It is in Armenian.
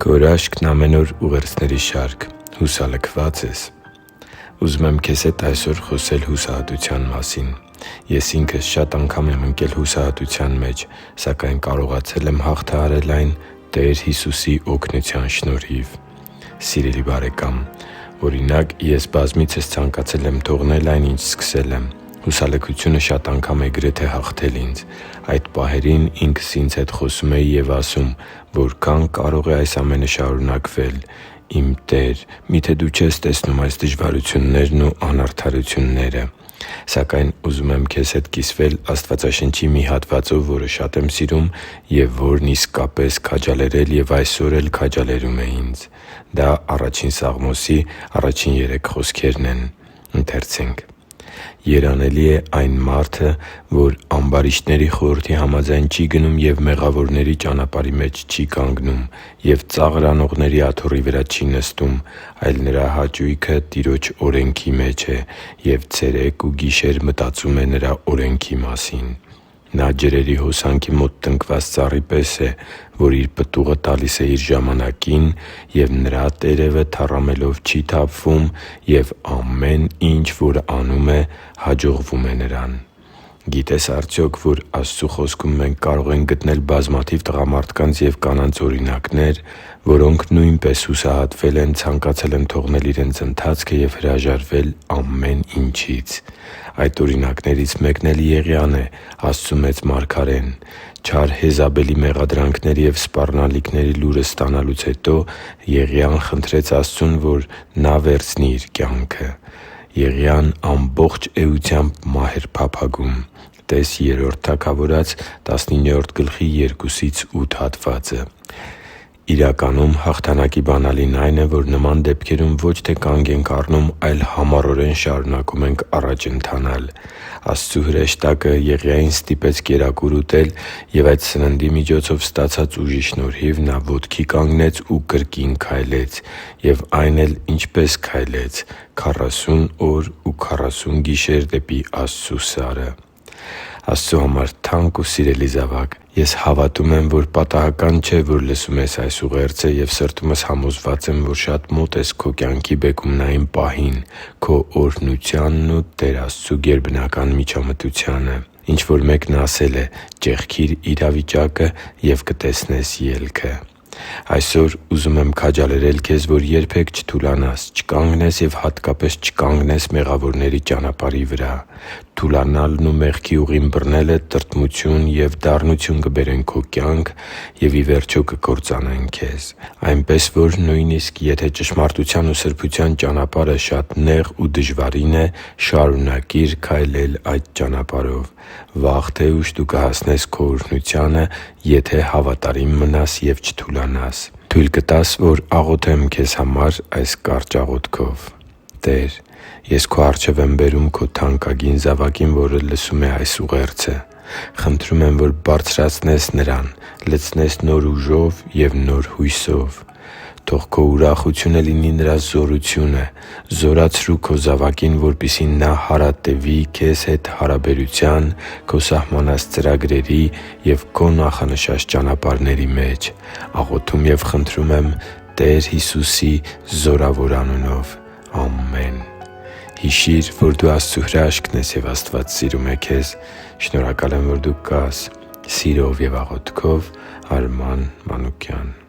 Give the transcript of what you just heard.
Քո հրաշքն ամեն օր ուղերձների շարք։ Հուսալքված ես։ Ուզում եմ քեզ հետ այսօր խոսել հուսահատության մասին։ Ես ինքս շատ անգամ եմ ընկել հուսահատության մեջ, սակայն կարողացել եմ հաղթահարել այն Տեր Հիսուսի օգնության շնորհիվ։ Սիրելի՛ բարեկամ, օրինակ, ես բազմիցս ցանկացել եմ թողնել այն, ինչ սկսել եմ։ Հուսալքությունը շատ անգամ է գրեթե հաղթել ինձ։ Այդ պահերին ինքս ինձ հետ խոսում էի և ասում՝ որքա՞ն կարող է այս ամենը շարունակվել։ Իմ Տե՛ր, մի՞թե Դու չես տեսնում այս դժվարություններն ու անարդարությունները։ Սակայն ուզում եմ քեզ հետ կիսվել Աստվածաշնչի մի հատվածով, որը շատ եմ սիրում և որն իսկապես քաջալերել և այսօր էլ քաջալերում է ինձ։ Դա Ա Սաղմոսի 1-3 խոսքերն են. «Երանելի է այն մարդը, որ ամբարիշտների խորհրդի համաձայն չի գնում և մեղավորների ճանապարհի մեջ չի կանգնում, և ծաղր անողների աթոռի վրա չի նստում, այլ նրա հաճույքը Տիրոջ օրենքի մեջ է, և ցերեկ ու գիշեր մտածում է Նրա օրենքի մասին։ Նա ջրերի հոսանքի մոտ տնկված ծառի պես է, որ իր պտուղը տալիս է իր ժամանակին, և նրա տերևը թառամելով չի թափվում, և ամեն ինչ, որ անում է, հաջողվում է նրան» Գիտե՞ս արդյոք, որ Աստծու Խոսքում մենք կարող ենք գտնել բազմաթիվ տղամարդկանց և կանանց օրինակներ, որոնք նույնպես հուսահատվել են, ցանկացել են թողնել իրենց ընթացքը և հրաժարվել ամեն ինչից։ Այդ օրինակներից մեկն էլ Եղիան է՝ Աստծու մեծ մարգարեն։ Չար Եզաբելի մեղադրանքների և սպառնալիքների լուրը ստանալուց հետո Եղիան խնդրեց Աստծուն, որ Նա վերցնի իր կյանքը։ Եղիան ամբողջ էությամբ մահ էր փափագում (տե՛ս Բ Թագավորաց 19:2-8 հատվածը)։ Իրականում հաղթանակի բանալին այն է, որ նման դեպքերում ոչ թե կանգ ենք առնում, այլ համառորեն շարունակում ենք առաջ ընթանալ։ Աստծու հրեշտակը Եղիային ստիպեց կերակուր ուտել, և այդ սննդի միջոցով ստացած ուժի շնորհիվ նա ոտքի կանգնեց ու կրկին քայլեց։ Եվ այն էլ ինչպե՞ս քայլեց՝ 40 օր ու 40 գիշեր դեպի Աստծու Սարը։ Աստծու համար թանկ ու սիրելի՛ զավակ, ես հավատում եմ, որ պատահական չէ, որ լսում ես այս ուղերձը, և սրտումս համոզված եմ, որ շատ մոտ ես քո կյանքի բեկումնային պահին՝ քո օրհնությանն ու Տեր Աստծու գերբնական միջամտությանը։ Ինչ-որ մեկն ասել է՝ ճեղքի՛ր իրավիճակը և կտեսնես ելքը։ Այսօր ուզում եմ քաջալերել քեզ, որ երբե՛ք չթուլանաս, չկանգնես և հատկապես չկանգնես մեղավորների ճանապարհի վրա։ Թուլանալն ու մեղքի ուղին բռնելը տրտմություն և դառնություն կբերեն քո կյանք և, ի վերջո, կկործանեն քեզ։ Այնպես որ նույնիսկ եթե ճշմարտության ու սրբության ճանապարհը շատ նեղ ու դժվարին է, շարունակի՛ր քայլել այդ ճանապարհով։ Վաղ թե ուշ դու կհասնես քո օրհնությանը, եթե հավատարիմ մնաս և չթուլանաս։ Թույլ կտա՞ս, որ աղոթեմ քեզ համար այս կարճ աղոթքով. «Տե՛ր, ես Քո առջև եմ բերում Քո թանկագին զավակին, որը լսում է այս ուղերձը։ Խնդրում եմ, որ բարձրացնես նրան, լցնես նոր ուժով և նոր հույսով։ Թող Քո ուրախությունը լինի նրա զորությունը։ Զորացրու Քո զավակին, որպեսզի նա հարատևի Քեզ հետ հարաբերության, Քո սահմանած ծրագրերի և Քո նախանշած ճանապարհների մեջ։ Աղոթում և խնդրում եմ Տեր Հիսուսի զորավոր անունով։ Ամեն»։ Հիշի՛ր, որ դու Աստծո հրաշքն ես, և Աստված սիրում է քեզ։ Շնորհակալ եմ, որ դու կա՛ս։ Սիրով և աղոթքով, Արման Մանուկյան։